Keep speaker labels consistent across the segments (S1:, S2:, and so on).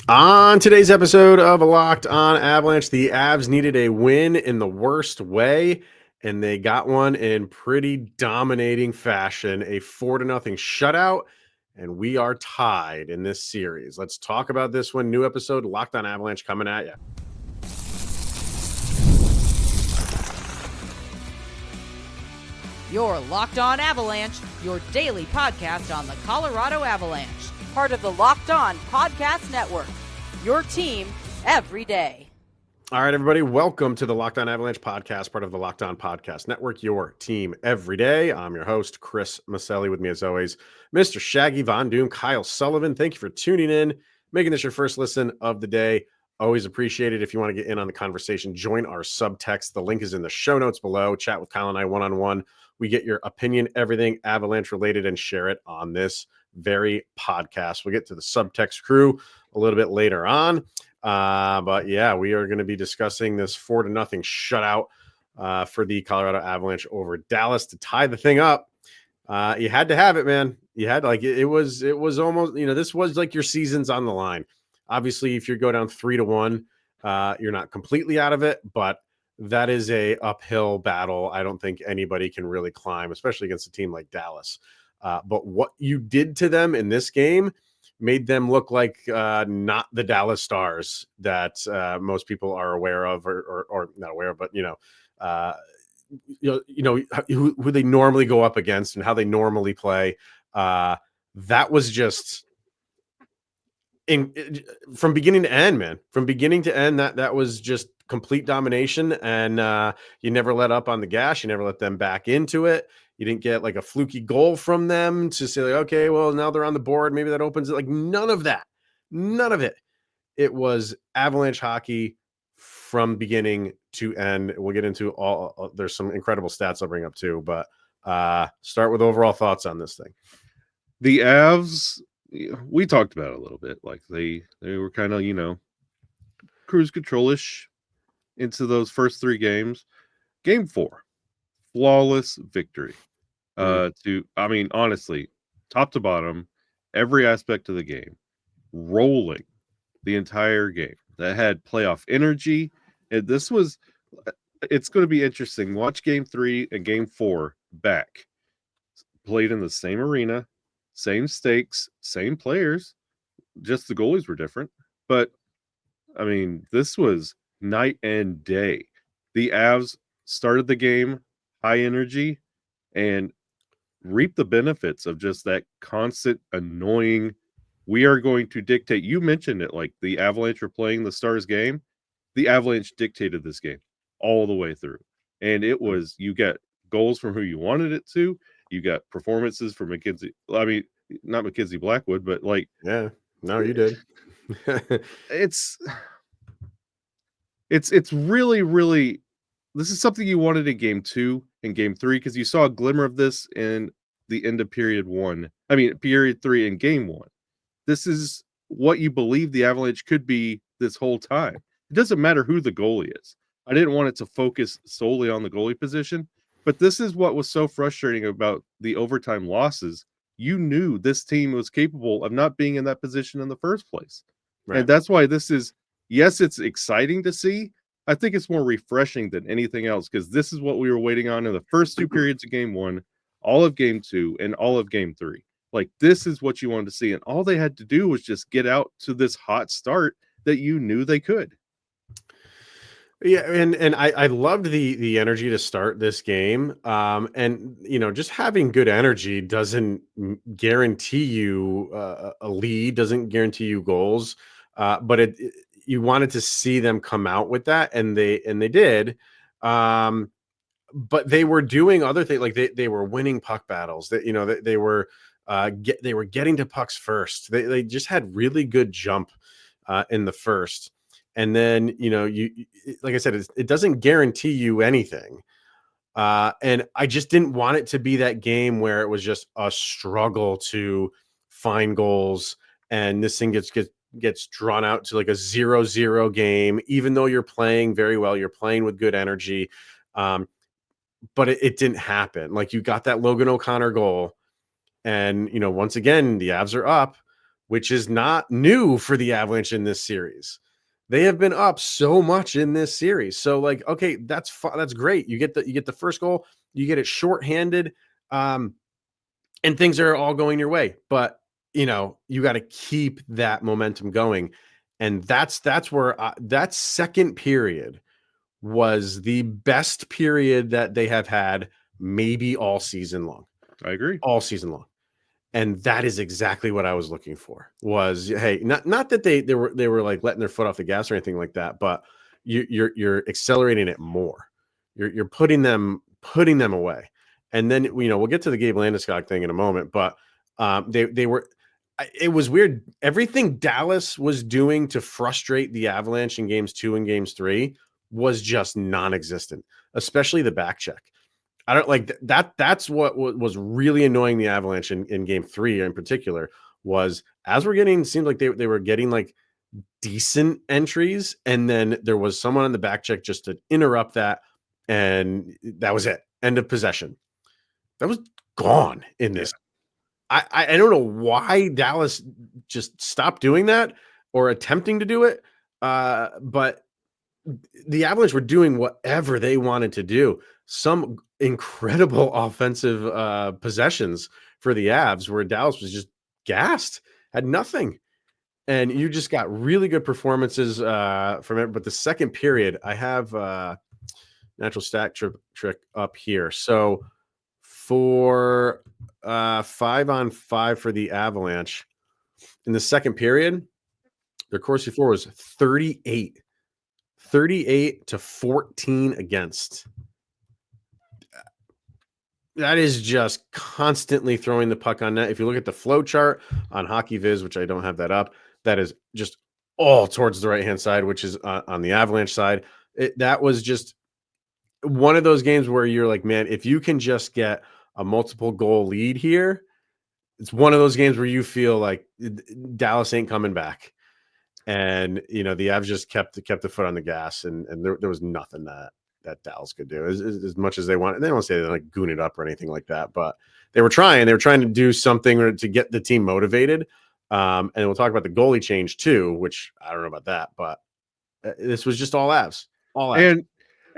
S1: On today's episode of Locked On Avalanche, the Avs needed a win in the worst way, and they got one in pretty dominating fashion, a 4-0 shutout, and we are tied in this series. Let's talk about this one. New episode, Locked On Avalanche, coming at you.
S2: You're Locked On Avalanche, your daily podcast on the Colorado Avalanche, part of the Locked On Podcast Network, your team every day.
S1: All right, everybody, welcome to the Locked On Avalanche podcast, part of the Locked On Podcast Network, your team every day. I'm your host, Chris Maselli, with me as always, Mr. Shaggy Von Doom, Kyle Sullivan. Thank you for tuning in, making this your first listen of the day. Always appreciate it. If you want to get in on the conversation, join our subtext. The link is in the show notes below. Chat with Kyle and I one-on-one. We get your opinion, everything Avalanche related, and share it on this very podcast. We'll get to the subtext crew a little bit later on. But yeah, we are going to be discussing this 4-0 shutout for the Colorado Avalanche over Dallas to tie the thing up. You had to have it, man. You had it was almost, this was like your season's on the line. Obviously, if you go down 3-1, you're not completely out of it, but that is a uphill battle. I don't think anybody can really climb, especially against a team like Dallas. But what you did to them in this game made them look like not the Dallas Stars that most people are aware of, or not aware of, but who they normally go up against and how they normally play. That was just from beginning to end, man. From beginning to end, that was just complete domination, and you never let up on the gas. You never let them back into it. You didn't get like a fluky goal from them to say, like, okay, well, now they're on the board. Maybe that opens it. Like, none of that. None of it. It was Avalanche hockey from beginning to end. We'll get into all. There's some incredible stats I'll bring up too, but start with overall thoughts on this thing.
S3: The Avs, we talked about it a little bit. Like they were kind of, cruise control-ish into those first three games. Game 4, flawless victory. Honestly, top to bottom, every aspect of the game, rolling the entire game. That had playoff energy. And it's going to be interesting. Watch Game 3 and Game 4 back. Played in the same arena, same stakes, same players. Just the goalies were different. But, this was night and day. The Avs started the game high energy and reap the benefits of just that constant annoying, we are going to dictate. You mentioned it, like the Avalanche were playing the Stars game. The Avalanche dictated this game all the way through. And it was, you get goals from who you wanted it to. You got performances from Mackenzie. Not Mackenzie Blackwood, but
S1: yeah, no, you did.
S3: It's really, really, this is something you wanted in Game 2 and Game 3, because you saw a glimmer of this in the end of period 3 in Game 1. This is what you believe the Avalanche could be this whole time. It doesn't matter who the goalie is. I didn't want it to focus solely on the goalie position, but this is what was so frustrating about the overtime losses. You knew this team was capable of not being in that position in the first place. Right. And that's why this is, yes, it's exciting to see. I think it's more refreshing than anything else, because this is what we were waiting on in the first two periods of Game 1, all of Game 2, and all of Game 3. Like, this is what you wanted to see. And all they had to do was just get out to this hot start that you knew they could.
S1: Yeah, and I loved the energy to start this game. And just having good energy doesn't guarantee you a lead, doesn't guarantee you goals. But you wanted to see them come out with that, and they did. But they were doing other things, like they were winning puck battles. That they were getting to pucks first. They just had really good jump in the first. And then, you like I said, it doesn't guarantee you anything. And I just didn't want it to be that game where it was just a struggle to find goals, and this thing gets drawn out to like a 0-0 game, even though you're playing very well, you're playing with good energy. But it didn't happen. Like, you got that Logan O'Connor goal, and once again, the Avs are up, which is not new for the Avalanche in this series. They have been up so much in this series. So like, okay, that's great. You get the first goal, you get it shorthanded, and things are all going your way. But you got to keep that momentum going, and that's where that second period was the best period that they have had maybe all season long.
S3: I agree.
S1: All season long. And that is exactly what I was looking for. Was, hey, not that they were like letting their foot off the gas or anything like that, but you're accelerating it more. You're putting them away. And then we'll get to the Gabe Landeskog thing in a moment, but they were. It was weird. Everything Dallas was doing to frustrate the Avalanche in games 2 and games 3 was just non-existent, especially the back check. I don't like that. That's what was really annoying the Avalanche in game 3 in particular, was as we're getting, seemed like they were getting like decent entries. And then there was someone on the back check just to interrupt that. And that was it. End of possession. That was gone in this. Yeah. I don't know why Dallas just stopped doing that or attempting to do it. But the Avalanche were doing whatever they wanted to do. Some incredible offensive possessions for the Avs where Dallas was just gassed, had nothing. And you just got really good performances from it. But the second period, I have natural stat trick up here. So for 5-on-5 for the Avalanche in the second period, their Corsi for was 38 to 14 against. That is just constantly throwing the puck on net. If you look at the flow chart on Hockey Viz, which I don't have that up, that is just all towards the right-hand side, which is on the Avalanche side. That was just one of those games where you're like, man, if you can just get a multiple goal lead here, it's one of those games where you feel like Dallas ain't coming back. And, the Avs just kept the foot on the gas, and there was nothing that Dallas could do as much as they want. And they don't say they're like goon it up or anything like that, but they were trying to do something to get the team motivated. And we'll talk about the goalie change too, which I don't know about that, but this was just all Avs.
S3: And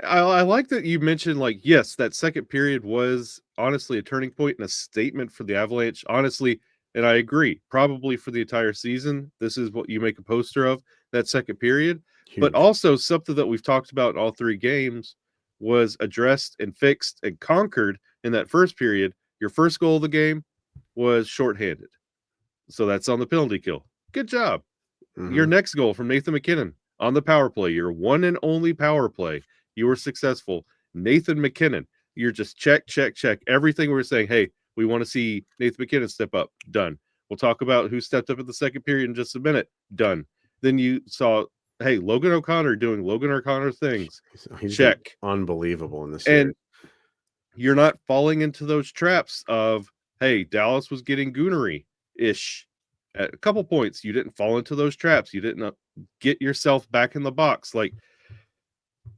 S3: I like that you mentioned, like, yes, that second period was honestly a turning point and a statement for the Avalanche. Honestly, and I agree, probably for the entire season, this is what you make a poster of, that second period. Huge. But also something that we've talked about in all 3 games was addressed and fixed and conquered in that first period. Your first goal of the game was shorthanded. So that's on the penalty kill. Good job. Mm-hmm. Your next goal from Nathan MacKinnon on the power play, your one and only power play, you were successful. Nathan MacKinnon, you're just check. Everything we were saying, hey, we want to see Nathan MacKinnon step up. Done. We'll talk about who stepped up in the second period in just a minute. Done. Then you saw, hey, Logan O'Connor doing Logan O'Connor things.
S1: He's
S3: check.
S1: Unbelievable in this series.
S3: And you're not falling into those traps of, hey, Dallas was getting goonery-ish. At a couple points, you didn't fall into those traps. You didn't get yourself back in the box. Like,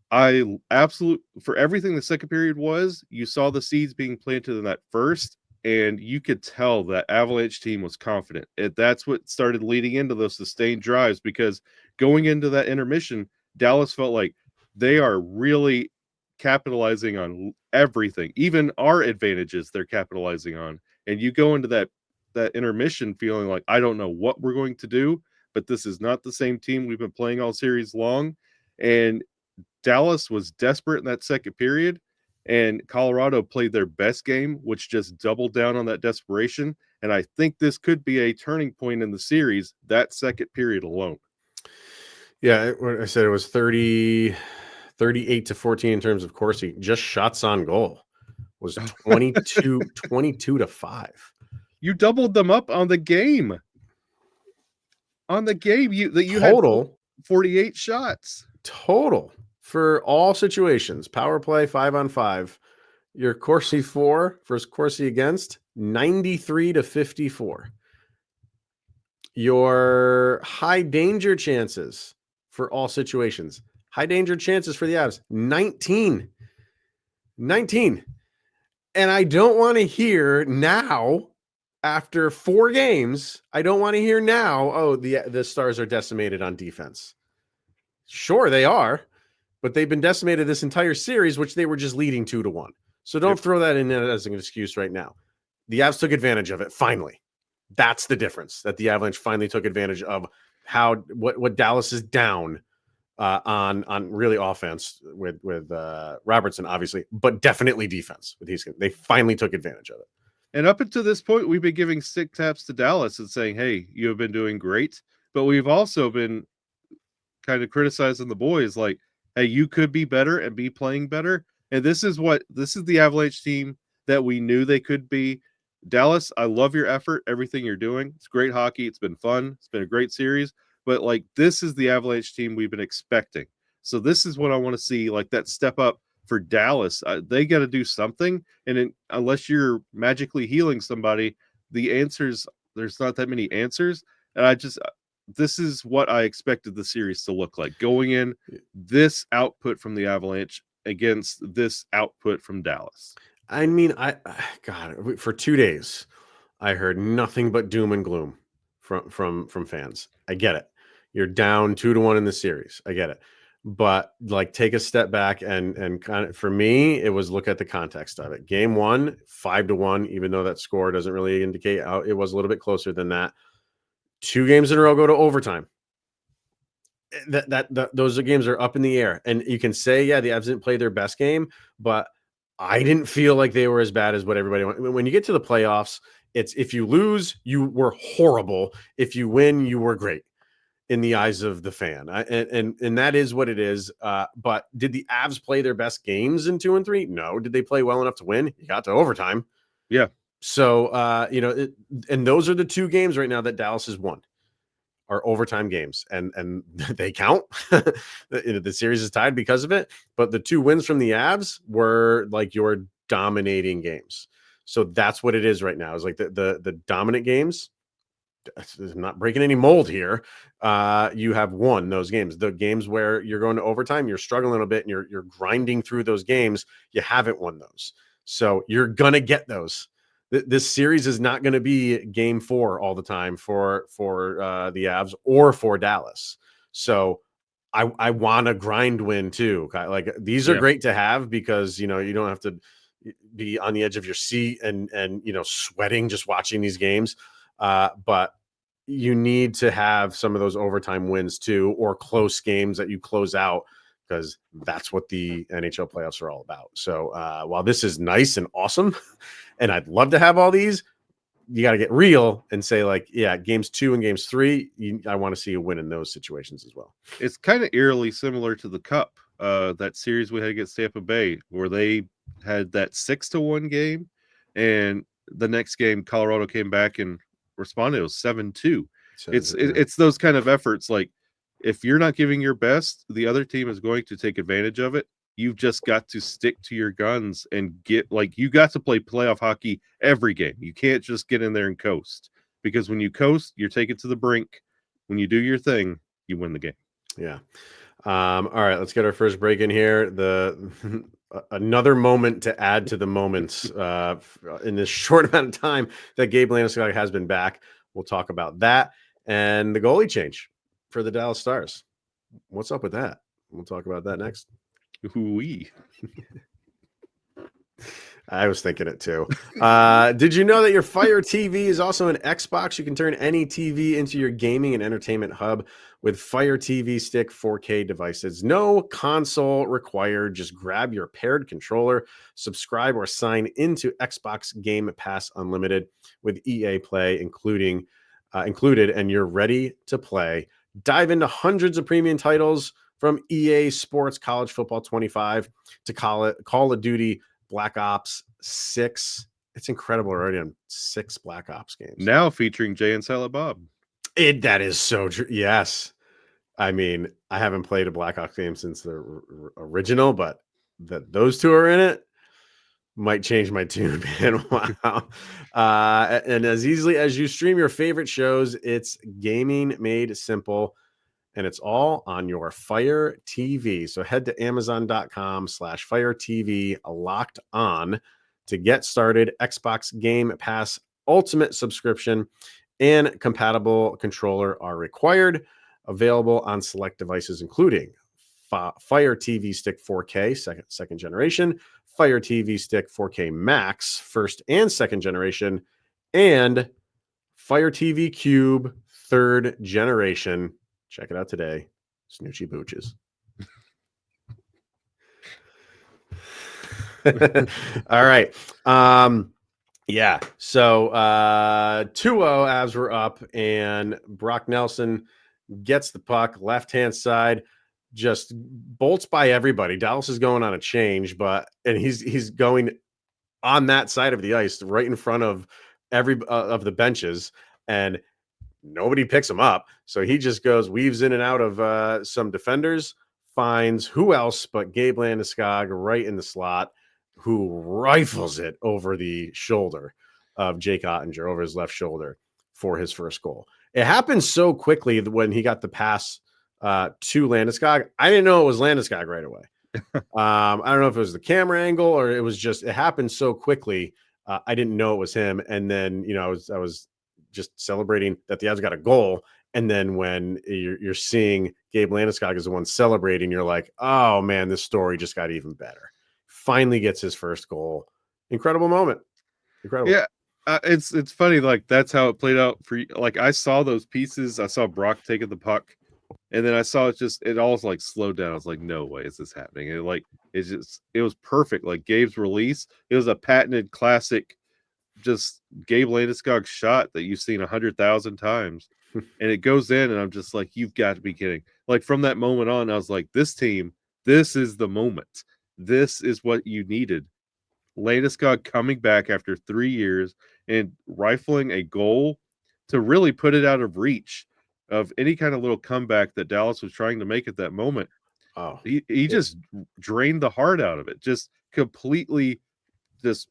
S3: for everything the second period was, you saw the seeds being planted in that first, and you could tell that Avalanche team was confident. That's what started leading into those sustained drives, because going into that intermission, Dallas felt like they are really capitalizing on everything, even our advantages they're capitalizing on. And you go into that intermission feeling like, I don't know what we're going to do, but this is not the same team we've been playing all series long. And Dallas was desperate in that second period, and Colorado played their best game, which just doubled down on that desperation. And I think this could be a turning point in the series, that second period alone.
S1: Yeah, I said it was 38 to 14 in terms of Corsi. Just shots on goal was 22 to 5.
S3: You doubled them up on the game. You
S1: total
S3: had 48 shots.
S1: Total for all situations. Power play, 5-on-5. Your Corsi for versus Corsi against, 93 to 54. Your high danger chances for all situations. High danger chances for the Avs, 19. And I don't want to hear now after 4 games, I don't want to hear now, oh, the Stars are decimated on defense. Sure, they are, but they've been decimated this entire series, which they were just leading 2-1. So don't throw that in as an excuse right now. The Avs took advantage of it, finally. That's the difference, that the Avalanche finally took advantage of what Dallas is down on really offense with Robertson, obviously, but definitely defense with Heiskin. They finally took advantage of it.
S3: And up until this point, we've been giving stick taps to Dallas and saying, hey, you have been doing great. But we've also been kind of criticizing the boys like, hey, you could be better and be playing better. And this is the Avalanche team that we knew they could be. Dallas, I love your effort, everything you're doing. It's great hockey. It's been fun. It's been a great series. But like, this is the Avalanche team we've been expecting. So this is what I want to see, like that step up for Dallas. They got to do something. And unless you're magically healing somebody, there's not that many answers. And this is what I expected the series to look like, going in this output from the Avalanche against this output from Dallas.
S1: I mean, God, for 2 days, I heard nothing but doom and gloom from fans. I get it. You're down 2-1 in the series. I get it. But like, take a step back and kind of, for me, it was look at the context of it. Game 1, 5-1, even though that score doesn't really indicate how it was a little bit closer than that. 2 games in a row go to overtime. Those games are up in the air, and you can say, yeah, the Avs didn't play their best game, but I didn't feel like they were as bad as what everybody wanted. When you get to the playoffs, it's if you lose, you were horrible. If you win, you were great in the eyes of the fan. And that is what it is. But did the Avs play their best games in 2 and 3? No. Did they play well enough to win? You got to overtime.
S3: Yeah.
S1: So, and those are the 2 games right now that Dallas has won, are overtime games, and they count. The series is tied because of it, but the 2 wins from the Avs were like your dominating games. So that's what it is right now. Is like the dominant games. I'm not breaking any mold here. You have won those games. The games where you're going to overtime, you're struggling a bit, and you're grinding through those games. You haven't won those, so you're gonna get those. This series is not going to be game 4 all the time for the Avs or for Dallas. So I want a grind win too. Like, these are great to have because, you don't have to be on the edge of your seat and sweating just watching these games. But you need to have some of those overtime wins too, or close games that you close out, because that's what the NHL playoffs are all about. So while this is nice and awesome, and I'd love to have all these, you got to get real and say, like, yeah, games 2 and games 3, I want to see a win in those situations as well.
S3: It's kind of eerily similar to the Cup, that series we had against Tampa Bay, where they had that 6-1 game, and the next game Colorado came back and responded. It was 7-2. It's those kind of efforts. Like, if you're not giving your best, the other team is going to take advantage of it. You've just got to stick to your guns and you got to play playoff hockey every game. You can't just get in there and coast, because when you coast, you're taken to the brink. When you do your thing, you win the game.
S1: Yeah. All right, let's get our first break in here. Another moment to add to the moments in this short amount of time that Gabriel Landeskog has been back. We'll talk about that and the goalie change for the Dallas Stars. What's up with that? We'll talk about that next.
S3: Ooh-wee.
S1: I was thinking it too. Did you know that your Fire TV is also an Xbox? You can turn any TV into your gaming and entertainment hub with Fire TV Stick 4K devices. No console required. Just grab your paired controller, subscribe or sign into Xbox Game Pass Unlimited with EA Play included, and you're ready to play. Dive into hundreds of premium titles from EA Sports College Football 25 to Call of Duty Black Ops 6. It's incredible, already on 6 Black Ops games.
S3: Now featuring Jay and Silent Bob.
S1: That is so true. Yes. I mean, I haven't played a Black Ops game since the original, but that those 2 are in it might change my tune, man. Wow. And as easily as you stream your favorite shows, it's gaming made simple. And it's all on your Fire TV. So head to Amazon.com/Fire TV locked on to get started. Xbox Game Pass Ultimate subscription and compatible controller are required. Available on select devices, including Fire TV Stick 4K, second generation, Fire TV Stick 4K Max, first and second generation, and Fire TV Cube, third generation. Check it out today. Snoochie Booches. All right. Yeah. So 2-0 Avs were up, and Brock Nelson gets the puck, left-hand side, just bolts by everybody. Dallas is going on a change, and he's going on that side of the ice, right in front of every of the benches, and nobody picks him up. So he just weaves in and out of some defenders, finds who else but Gabe Landeskog right in the slot, who rifles it over the shoulder of Jake Ottinger, over his left shoulder, for his first goal. It happened so quickly when he got the pass to Landeskog. I didn't know it was Landeskog right away. I don't know if it was the camera angle or it happened so quickly. I didn't know it was him. And then, I was just celebrating that the Avs got a goal. And then when you're seeing Gabe Landeskog is the one celebrating, you're like, oh man, this story just got even better. Finally gets his first goal. Incredible moment. Incredible.
S3: Yeah. It's funny. Like, that's how it played out for you. Like, I saw those pieces. I saw Brock taking the puck, and then I saw it all like slowed down. I was like, no way is this happening. And it was perfect. Like, Gabe's release, it was a patented classic, just Gabe Landeskog shot that you've seen 100,000 times. And it goes in, and I'm just like, you've got to be kidding. Like, from that moment on, I was like, this team, this is the moment. This is what you needed. Landeskog coming back after 3 years and rifling a goal to really put it out of reach of any kind of little comeback that Dallas was trying to make at that moment.
S1: Oh,
S3: he just drained the heart out of it. Just completely just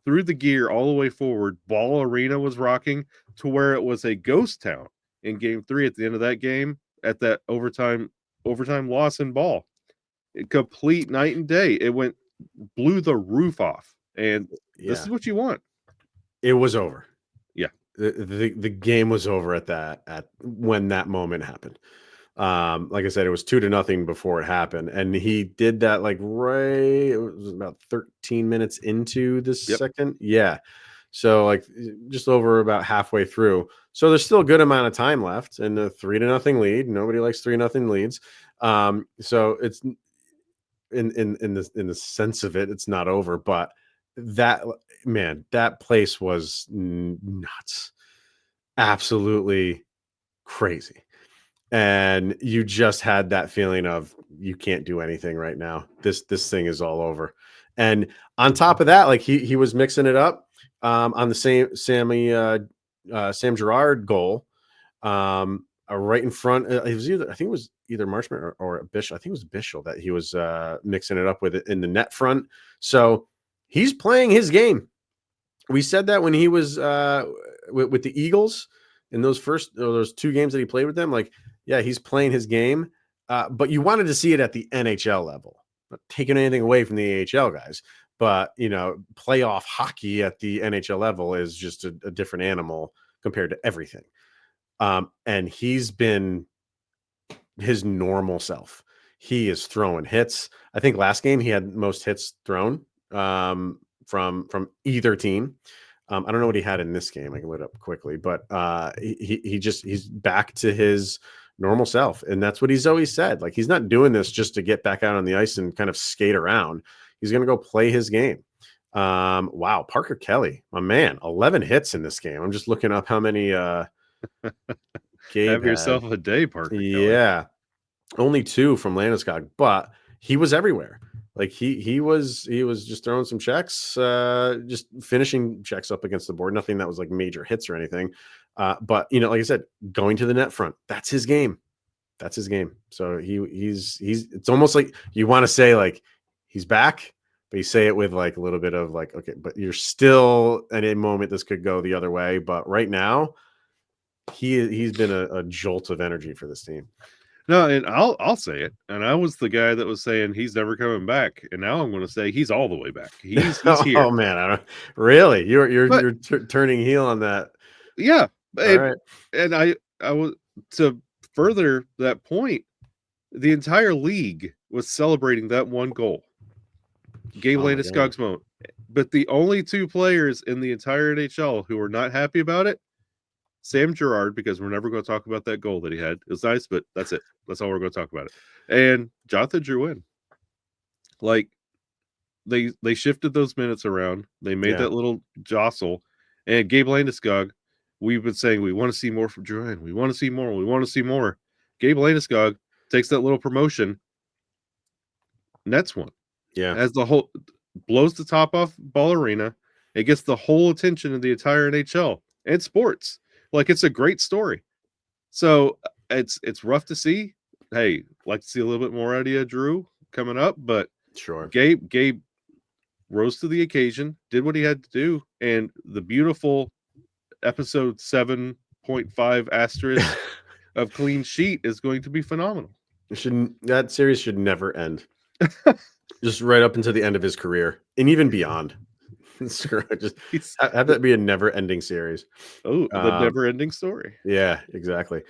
S3: threw the gear all the way forward. Ball Arena was rocking to where it was a ghost town in Game 3 at the end of that game, at that overtime loss in Ball. Complete night and day. It blew the roof off, and this is what you want.
S1: It was over.
S3: Yeah,
S1: the game was over at when that moment happened. Like I said, it was 2-0 before it happened, and he did that it was about 13 minutes into the second. Yeah, so like just over about halfway through. So there's still a good amount of time left, and a 3-0 lead. Nobody likes 3-0 leads. So it's in the sense of it, it's not over, but that place was nuts, absolutely crazy. And you just had that feeling of, you can't do anything right now. This thing is all over. And on top of that, like he was mixing it up on the Sam Girard goal, right in front. It was I think it was either Marchment or Bishop. I think it was Bishop that he was mixing it up with it in the net front. So he's playing his game. We said that when he was with the Eagles in those 2 games that he played with them. Like, yeah, he's playing his game, but you wanted to see it at the NHL level. Not taking anything away from the AHL guys, but playoff hockey at the NHL level is just a different animal compared to everything. And he's been his normal self. He is throwing hits. I think last game he had most hits thrown from either team. I don't know what he had in this game. I can look it up quickly, but he's back to his normal self. And that's what he's always said. Like, he's not doing this just to get back out on the ice and kind of skate around. He's going to go play his game. Wow. Parker Kelly, my man, 11 hits in this game. I'm just looking up how many, Gabe
S3: have yourself a day, Parker.
S1: Yeah. Only 2 from Landeskog, but he was everywhere. Like he was just throwing some checks, just finishing checks up against the board. Nothing that was like major hits or anything. But like I said, going to the net front, that's his game. That's his game. So he's it's almost like you want to say like he's back, but you say it with like a little bit of like, okay, but you're still at a moment this could go the other way. But right now, he's been a jolt of energy for this team.
S3: No, and I'll say it. And I was the guy that was saying he's never coming back, and now I'm going to say he's all the way back. He's here.
S1: Oh man, really?
S3: But
S1: You're turning heel on that.
S3: yeah,
S1: All right.
S3: and I was to further that point. The entire league was celebrating that one goal, Gabe
S1: Oh my God.
S3: Landeskog's moment. But the only two players in the entire NHL who were not happy about it, Sam Girard, because we're never going to talk about that goal that he had. It was nice, but that's it. That's all we're going to talk about it. And Jonathan Drouin. Like they shifted those minutes around. They made
S1: Yeah.
S3: that little jostle. And Gabe Landeskog, we've been saying we want to see more from Drouin. We want to see more. We want to see more. Gabe Landeskog takes that little promotion, nets one.
S1: Yeah.
S3: As the whole blows the top off Ball Arena. It gets the whole attention of the entire NHL and sports. Like it's a great story. So it's rough to see. Hey, like to see a little bit more out of you, Drew, coming up. But
S1: Sure.
S3: Gabe rose to the occasion, did what he had to do, and the beautiful episode 7.5 asterisk of Clean Sheet is going to be phenomenal.
S1: That series should never end. Just right up into the end of his career and even beyond. Just have that be a never-ending series.
S3: Oh, the never-ending story.
S1: Yeah, exactly.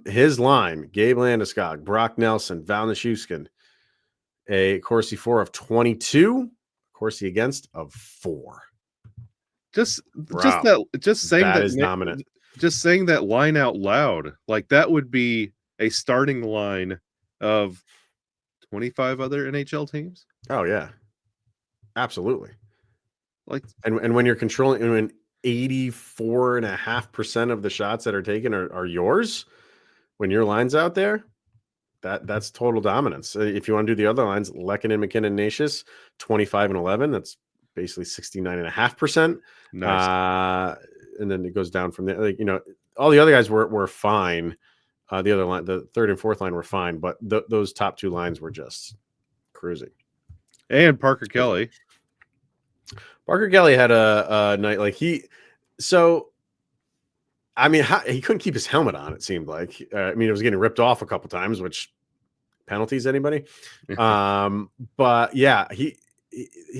S1: His line: Gabe Landeskog, Brock Nelson, Val Nichushkin, a Corsi for of 22, Corsi against of 4.
S3: Just
S1: Wow.
S3: saying
S1: that is dominant.
S3: Just saying that line out loud, like that would be a starting line of 25 other NHL teams.
S1: Oh yeah, absolutely.
S3: Like,
S1: and when you're controlling, and when 84.5% of the shots that are taken are yours, when your line's out there, that's total dominance. If you want to do the other lines, Lehkonen, McKinnon, Nashis, 25 and 11, that's basically 69.5%.
S3: nice.
S1: And then it goes down from there. Like, all the other guys were fine. The other line, the third and fourth line were fine, but those top two lines were just cruising.
S3: And Parker Kelly
S1: had a night like he couldn't keep his helmet on. It seemed like, it was getting ripped off a couple times, which penalties anybody. But yeah, he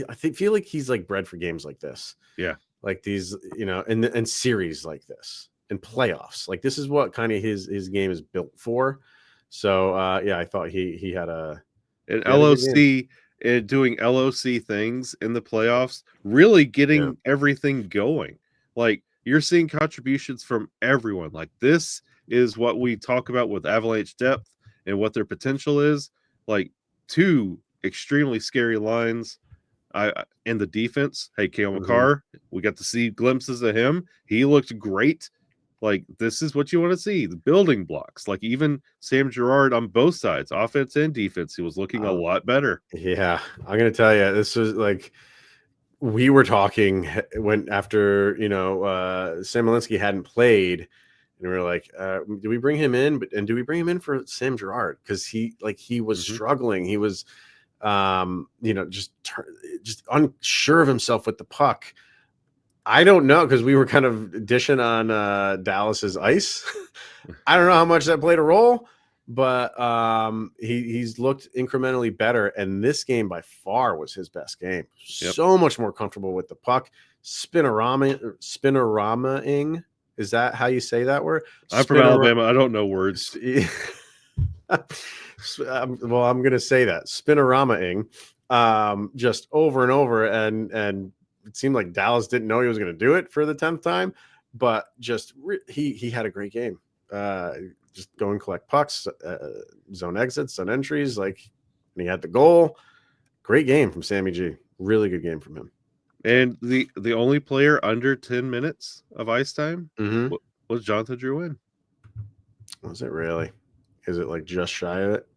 S1: I feel like he's like bred for games like this.
S3: Yeah.
S1: Like these, and series like this and playoffs. Like this is what kind of his game is built for. So yeah, I thought he had an
S3: LOC and doing LOC things in the playoffs, really getting everything going. Like you're seeing contributions from everyone. Like this is what we talk about with Avalanche depth and what their potential is. Like two extremely scary lines. And the defense. Hey, Cale Makar, we got to see glimpses of him. He looked great. Like this is what you want to see, the building blocks. Like even Sam Girard on both sides, offense and defense, he was looking a lot better.
S1: Yeah, I'm gonna tell you, this was like we were talking when after Sam Malinsky hadn't played, and we were like, do we bring him in? Do we bring him in for Sam Girard? Because he was struggling. He was just unsure of himself with the puck. I don't know, because we were kind of dishing on Dallas's ice. I don't know how much that played a role, but he's looked incrementally better, and this game by far was his best game. So much more comfortable with the puck. Spinorama-ing. Is that how you say that word?
S3: I'm from Alabama. I don't know words.
S1: Well, I'm going to say that. Spinorama-ing, just over and over, and it seemed like Dallas didn't know he was going to do it for the 10th time, but just he had a great game. Just go and collect pucks, zone exits, zone entries, and he had the goal. Great game from Sammy G. Really good game from him.
S3: And the only player under 10 minutes of ice time was Jonathan Drouin.
S1: Was it really? Is it like just shy of it?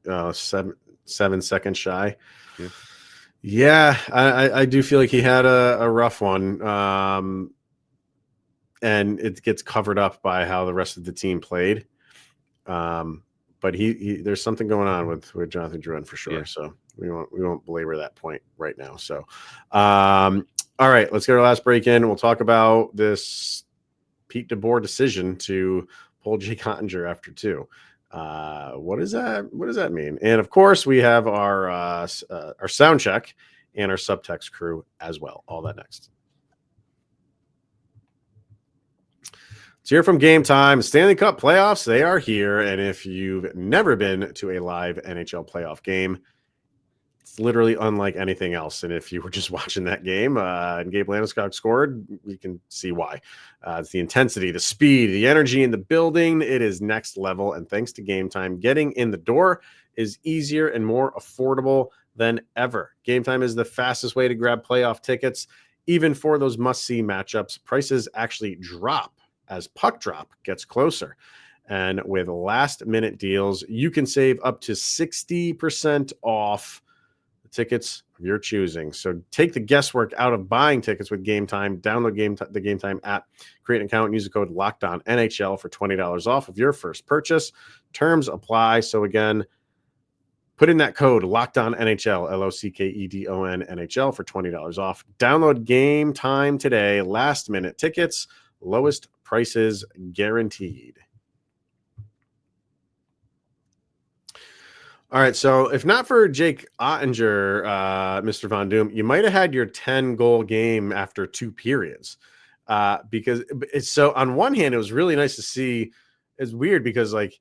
S1: 7 seconds shy. Yeah, I do feel like he had a rough one. And it gets covered up by how the rest of the team played. But he there's something going on with Jonathan Drouin for sure. Yeah. So we won't belabor that point right now. So all right, let's get our last break in. We'll talk about this Pete DeBoer decision to pull Jake Ottinger after 2. What does that mean? And of course, we have our sound check and our subtext crew as well. All that next. Let's hear from Gametime. Stanley Cup playoffs, they are here. And if you've never been to a live NHL playoff game, it's literally unlike anything else. And if you were just watching that game and Gabe Landeskog scored, you can see why. It's the intensity, the speed, the energy in the building. It is next level. And thanks to Gametime, getting in the door is easier and more affordable than ever. Gametime is the fastest way to grab playoff tickets, even for those must-see matchups. Prices actually drop as puck drop gets closer. And with last-minute deals, you can save up to 60% off the tickets of your choosing. So take the guesswork out of buying tickets with Gametime. Download the Gametime app, create an account, and use the code LOCKEDONNHL for $20 off of your first purchase. Terms apply. So again, put in that code LOCKEDONNHL, LOCKEDON NHL for $20 off. Download Gametime today. Last-minute tickets, lowest prices guaranteed. All right, so if not for Jake Ottinger, Mr. Von Doom, you might have had your 10-goal game after 2 periods. Because it's so, on one hand, it was really nice to see. It's weird because like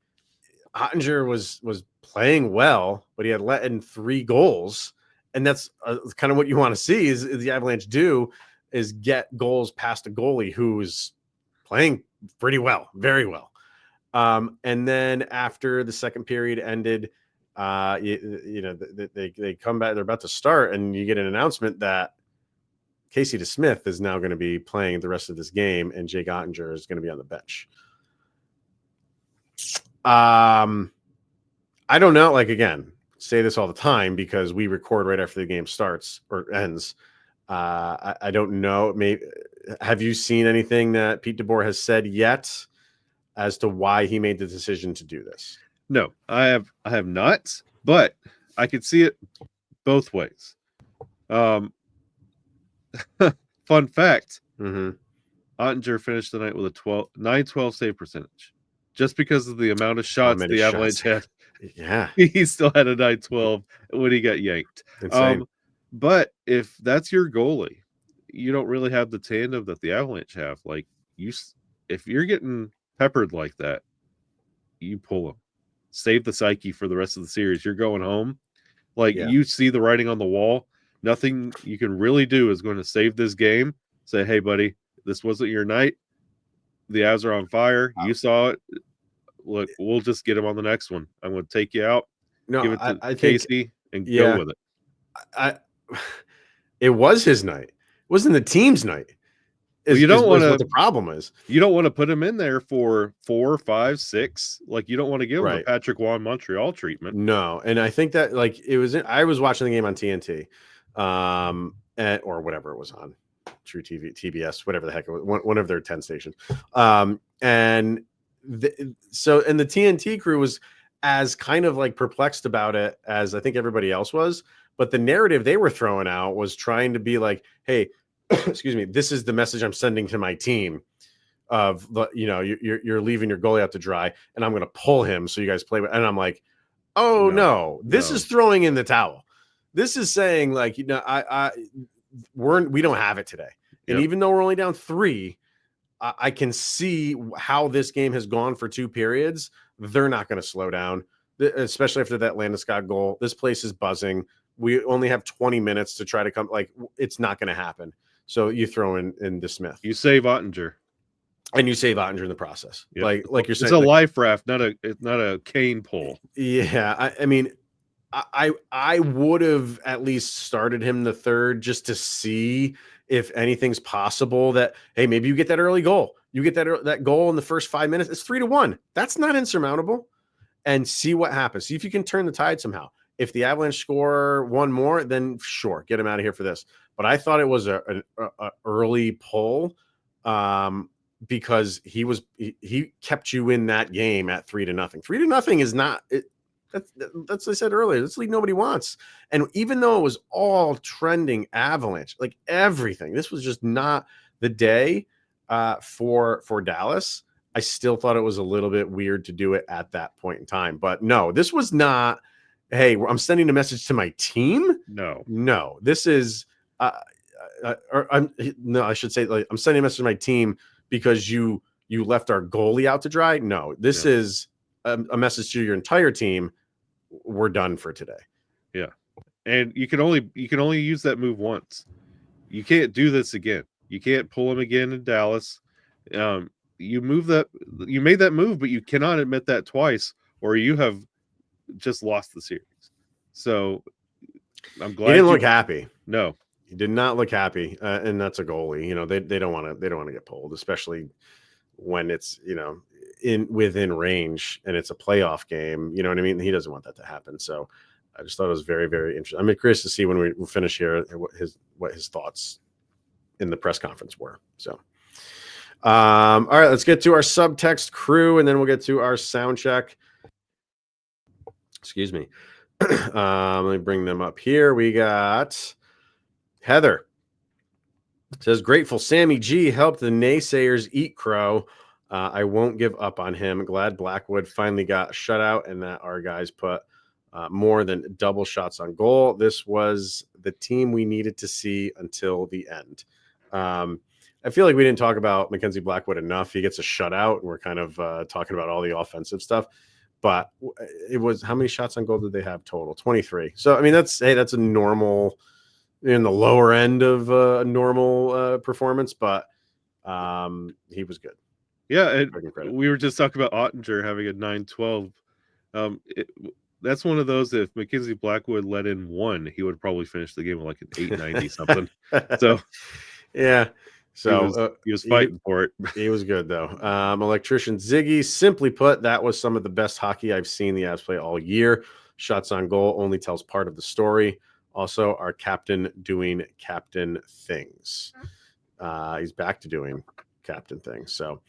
S1: Ottinger was playing well, but he had let in 3 goals, and that's kind of what you want to see is the Avalanche do is get goals past a goalie who's playing pretty well, very well. And then after the second period ended, they come back, they're about to start, and you get an announcement that Casey DeSmith is now going to be playing the rest of this game, and Jake Ottinger is going to be on the bench. I don't know. Like, again, say this all the time because we record right after the game starts or ends. I don't know. Maybe have you seen anything that Pete DeBoer has said yet as to why he made the decision to do this?
S3: No, I have not, but I could see it both ways. Fun fact: Ottinger finished the night with a 912 save percentage, just because of the amount of shots the Avalanche had.
S1: Yeah,
S3: he still had a 912 when he got yanked. But if that's your goalie, you don't really have the tandem that the Avalanche have. Like if you're getting peppered like that, you pull him. Save the psyche for the rest of the series. You're going home. You see the writing on the wall. Nothing you can really do is going to save this game. Say, hey, buddy, this wasn't your night. The Avs are on fire. You saw it. Look, we'll just get him on the next one. I'm going to take you out.
S1: No,
S3: give it to Casey and go with it.
S1: It was his night. It wasn't the team's night.
S3: You don't want to.
S1: What the problem is,
S3: you don't want to put him in there for 4, 5, 6. Like you don't want to give him a Patrick Waugh Montreal treatment.
S1: No, and I think that it was. I was watching the game on TNT, or whatever it was on, True TV, TBS, whatever the heck it was, one of their 10 stations. And the TNT crew was as kind of like perplexed about it as I think everybody else was. But the narrative they were throwing out was trying to be like, hey. Excuse me, this is the message I'm sending to my team of you're leaving your goalie out to dry and I'm going to pull him so you guys play with. And I'm like, no, this is throwing in the towel. This is saying like, we don't have it today. And even though we're only down 3, I can see how this game has gone for 2 periods. They're not going to slow down, especially after that Landeskog goal. This place is buzzing. We only have 20 minutes to try to come. Like, it's not going to happen. So you throw in DeSmith.
S3: You save Ottinger.
S1: And you save Ottinger in the process. Yep. Like you're saying.
S3: It's a life raft, not a cane pull.
S1: Yeah. I mean, I would have at least started him the third just to see if anything's possible that, hey, maybe you get that early goal. You get that goal in the first 5 minutes. It's 3-1. That's not insurmountable. And see what happens. See if you can turn the tide somehow. If the Avalanche score 1 more, then sure, get him out of here for this. But I thought it was an early pull because he kept you in that game at 3-0. 3-0 is not it. That's what I said earlier. This league nobody wants. And even though it was all trending Avalanche, like everything, this was just not the day for Dallas. I still thought it was a little bit weird to do it at that point in time. But no, this was not, hey, I'm sending a message to my team. No, this is, I should say, like, I'm sending a message to my team because you left our goalie out to dry. No, this is a message to your entire team. We're done for today.
S3: Yeah. And you can only use that move once. You can't do this again. You can't pull him again in Dallas. You made that move, but you cannot admit that twice, or you have just lost the series. So I'm glad
S1: he didn't look happy.
S3: No,
S1: he did not look happy, and that's a goalie. You know, they don't want to get pulled, especially when it's, you know, within range and it's a playoff game. You know what I mean? He doesn't want that to happen. So I just thought it was very, very interesting. I'm curious to see when we finish here what his thoughts in the press conference were. So. All right, let's get to our subtext crew, and then we'll get to our sound check. Excuse me. Let me bring them up here. We got Heather. Says, grateful Sammy G helped the naysayers eat crow. I won't give up on him. Glad Blackwood finally got shut out and that our guys put more than double shots on goal. This was the team we needed to see until the end. I feel like we didn't talk about Mackenzie Blackwood enough. He gets a shutout, and we're kind of talking about all the offensive stuff. But it was, how many shots on goal did they have total? 23. So, I mean, that's a normal, in the lower end of a normal performance, but he was good.
S3: Yeah, we were just talking about Ottinger having a 9-12. That's one of those that if Mackenzie Blackwood let in one, he would probably finish the game with like an 890 something. So,
S1: yeah. So
S3: he was fighting for it.
S1: He was good, though. Electrician Ziggy, simply put, that was some of the best hockey I've seen the Avs play all year. Shots on goal only tells part of the story. Also, our captain doing captain things. He's back to doing captain things. So,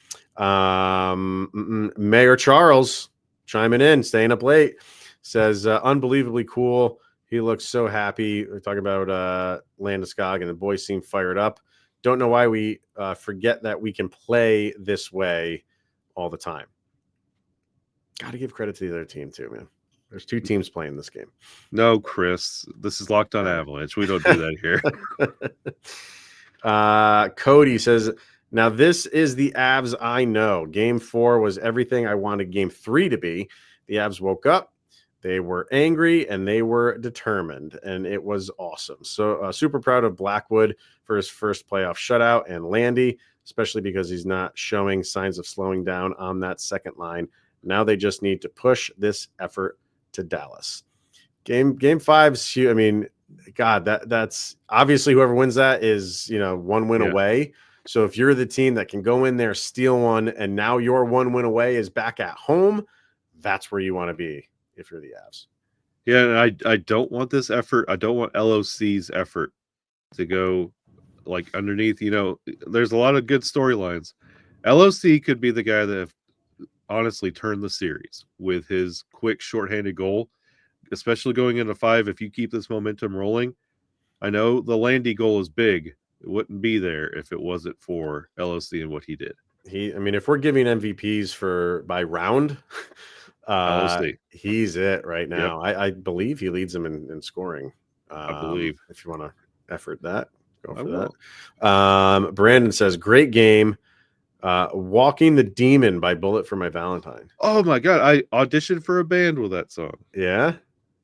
S1: Mayor Charles chiming in, staying up late, says, unbelievably cool. He looks so happy. We're talking about Landeskog, and the boys seem fired up. Don't know why we forget that we can play this way all the time. Got to give credit to the other team too, man. There's two teams playing this game.
S3: No, Chris, this is Locked On Avalanche. We don't do that
S1: here. Cody says, now this is the Avs I know. Game 4 was everything I wanted Game 3 to be. The Avs woke up. They were angry and they were determined, and it was awesome. So super proud of Blackwood for his first playoff shutout, and Landy, especially because he's not showing signs of slowing down on that second line. Now they just need to push this effort to Dallas. Game 5's huge. I mean, God, that's obviously whoever wins that is, you know, one win away. So if you're the team that can go in there, steal one, and now your one win away is back at home, that's where you want to be if you're the Avs.
S3: Yeah, and I don't want this effort. I don't want LOC's effort to go like underneath. You know, there's a lot of good storylines. LOC could be the guy that honestly turned the series with his quick shorthanded goal, especially going into 5. If you keep this momentum rolling, I know the Landy goal is big. It wouldn't be there if it wasn't for LOC and what he did.
S1: I mean, if we're giving MVPs by round, he's it right now. Yep. I believe he leads them in scoring.
S3: I believe.
S1: If you want to effort that, go for that. Brandon says, great game. Walking the Demon by Bullet for My Valentine.
S3: Oh my God. I auditioned for a band with that song.
S1: Yeah.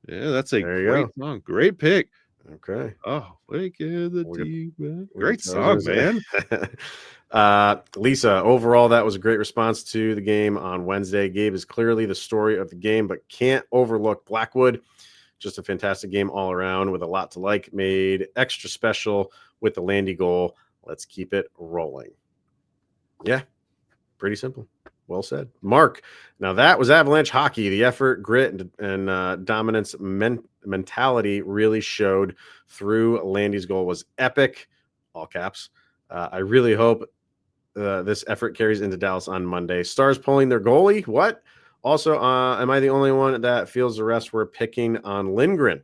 S3: Yeah, that's a great song. Great pick.
S1: Okay.
S3: Oh, Waking the Demon. Great song, man.
S1: Lisa, overall, that was a great response to the game on Wednesday. Gabe is clearly the story of the game, but can't overlook Blackwood. Just a fantastic game all around with a lot to like. Made extra special with the Landy goal. Let's keep it rolling. Yeah, pretty simple. Well said. Mark, now that was Avalanche hockey. The effort, grit, and dominance mentality really showed through. Landy's goal was epic, all caps. I really hope this effort carries into Dallas on Monday. Stars pulling their goalie? What? Also, am I the only one that feels the rest were picking on Lindgren?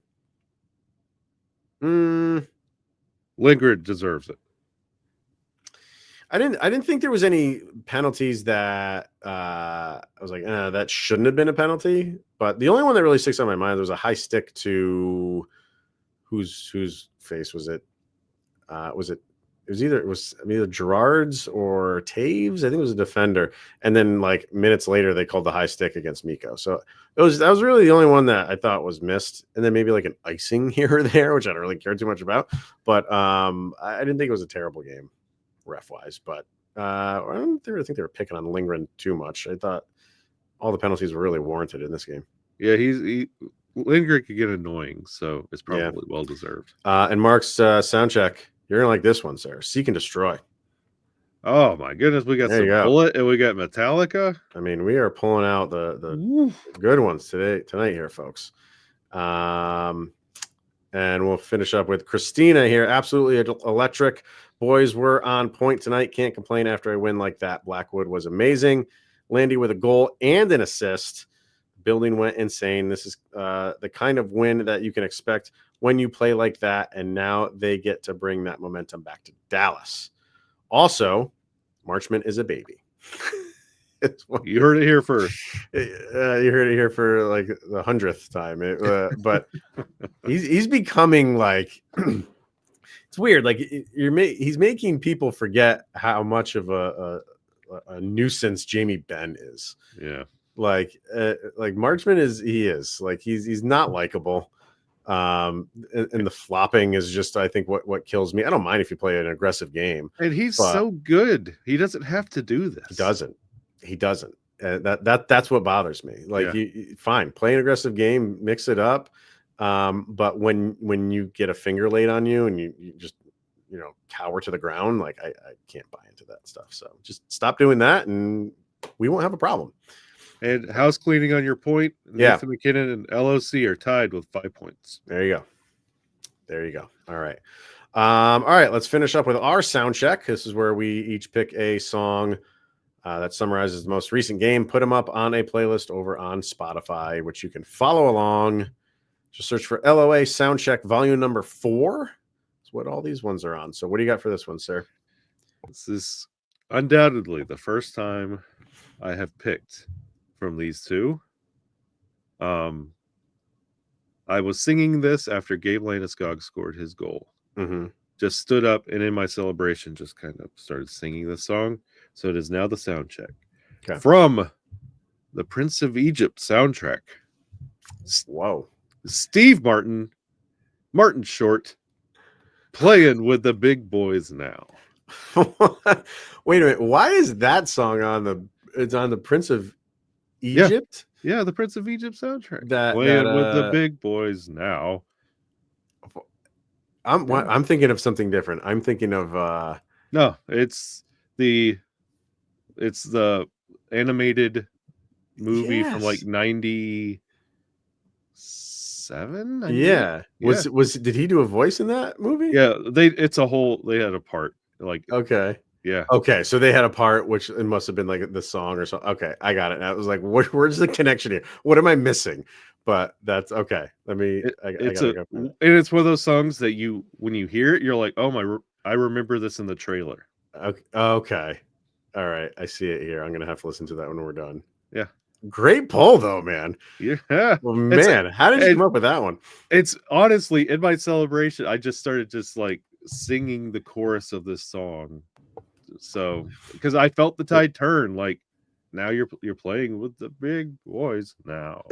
S3: Lindgren deserves it.
S1: I didn't think there was any penalties that I was like, that shouldn't have been a penalty. But the only one that really sticks on my mind was a high stick to whose face was it? It was either Gerard's or Taves. I think it was a defender. And then like minutes later, they called the high stick against Miko. So that was really the only one that I thought was missed. And then maybe like an icing here or there, which I don't really care too much about. But I didn't think it was a terrible game, ref wise. But I don't think they were picking on Lindgren too much. I thought all the penalties were really warranted in this game.
S3: Yeah, Lindgren could get annoying, so it's probably well deserved.
S1: And Mark's sound check. You're gonna like this one, sir. Seek and Destroy.
S3: Oh my goodness, we got some Bullet and we got Metallica.
S1: I mean, we are pulling out the good ones tonight here, folks. And we'll finish up with Christina here. Absolutely electric. Boys were on point tonight. Can't complain after a win like that. Blackwood was amazing. Landy with a goal and an assist. Building went insane. This is the kind of win that you can expect when you play like that, and now they get to bring that momentum back to Dallas. Also, Marchment is a baby.
S3: You heard it here first.
S1: You heard it here for like the 100th time. But he's becoming like it's weird. Like he's making people forget how much of a nuisance Jamie Benn is.
S3: Yeah.
S1: Like Marchment is like he's not likable. And the flopping is just, I think, what kills me. I don't mind if you play an aggressive game,
S3: and he's so good. He doesn't have to do this. He doesn't. That's what bothers me. Like, fine, play an aggressive game, mix it up. But when you get a finger laid on you and you just cower to the ground, like I can't buy into that stuff. So just stop doing that, and we won't have a problem. And house cleaning on your point. Nathan McKinnon and LOC are tied with 5 points.
S1: There you go. All right. Let's finish up with our sound check. This is where we each pick a song that summarizes the most recent game. Put them up on a playlist over on Spotify, which you can follow along. Just search for LOA Sound Check Volume number 4. That's what all these ones are on. So what do you got for this one, sir?
S3: This is undoubtedly the first time I have picked from these two. I was singing this after Gabe Landeskog scored his goal.
S1: Mm-hmm.
S3: Just stood up and in my celebration just kind of started singing this song. So it is now the sound check from the Prince of Egypt soundtrack.
S1: Whoa.
S3: Steve Martin Short, playing with the big boys now.
S1: Wait a minute. Why is that song it's on the Prince of Egypt?
S3: Yeah, the Prince of Egypt soundtrack.
S1: Playing
S3: with the big boys now.
S1: I'm thinking of something different. I'm thinking of
S3: no, it's the animated movie from like 97.
S1: Yeah. Did he do a voice in that movie?
S3: Yeah, they had a part. Like,
S1: okay.
S3: Yeah.
S1: Okay, so they had a part, which it must have been like the song or something. Okay, I got it. And I was like, where's the connection here? What am I missing? But that's okay. Let me.
S3: And it's one of those songs that when you hear it, you're like, oh I remember this in the trailer.
S1: Okay. All right, I see it here. I'm gonna have to listen to that when we're done.
S3: Yeah.
S1: Great poll though, man.
S3: Yeah.
S1: Well, man, how did you come up with that one?
S3: It's honestly in my celebration. I just started just like singing the chorus of this song. So, because I felt the tide turn, like now you're playing with the big boys now.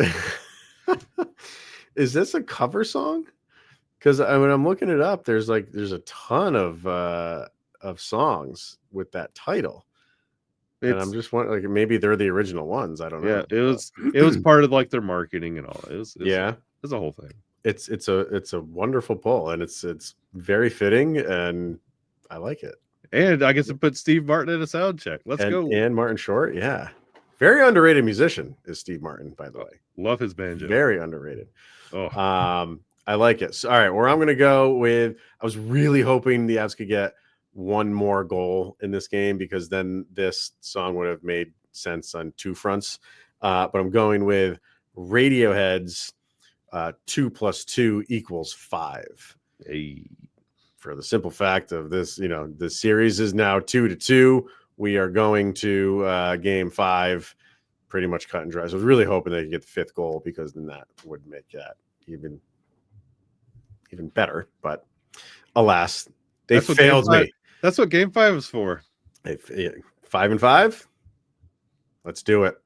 S1: Is this a cover song? Because when I'm looking it up, there's a ton of songs with that title, and I'm just wondering, like, maybe they're the original ones. I don't know.
S3: Yeah, it was part of like their marketing and all. It was a whole thing.
S1: It's a wonderful poll, and it's very fitting, and I like it.
S3: And I get to put Steve Martin in a sound check. Let's go.
S1: And Martin Short, yeah. Very underrated musician is Steve Martin, by the way.
S3: Love his banjo.
S1: Very underrated.
S3: Oh.
S1: I like it. So, all right, where I'm going to go with, I was really hoping the Avs could get one more goal in this game, because then this song would have made sense on two fronts. But I'm going with Radiohead's 2 + 2 = 5.
S3: Hey.
S1: for the simple fact of this, the series is now 2-2. We are going to game 5, pretty much cut and dry. So I was really hoping they could get the 5th goal, because then that would make that even better. But alas, they failed me.
S3: That's what game 5 is for.
S1: 5-5. Let's do it.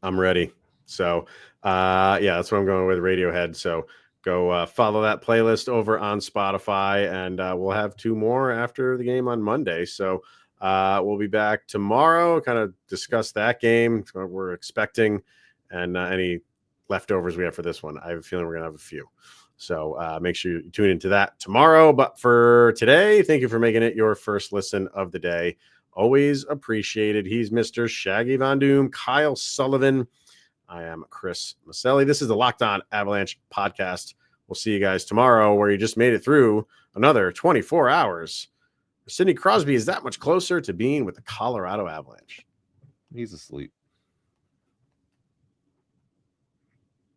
S1: I'm ready. So, that's what I'm going with, Radiohead. So go follow that playlist over on Spotify, and we'll have 2 more after the game on Monday. So we'll be back tomorrow, kind of discuss that game, what we're expecting, and any leftovers we have for this one. I have a feeling we're going to have a few. So make sure you tune into that tomorrow. But for today, thank you for making it your first listen of the day. Always appreciated. He's Mr. Shaggy Von Doom, Kyle Sullivan. I am Chris Maselli. This is the Locked On Avalanche podcast. We'll see you guys tomorrow, where you just made it through another 24 hours. Sidney Crosby is that much closer to being with the Colorado Avalanche.
S3: He's asleep.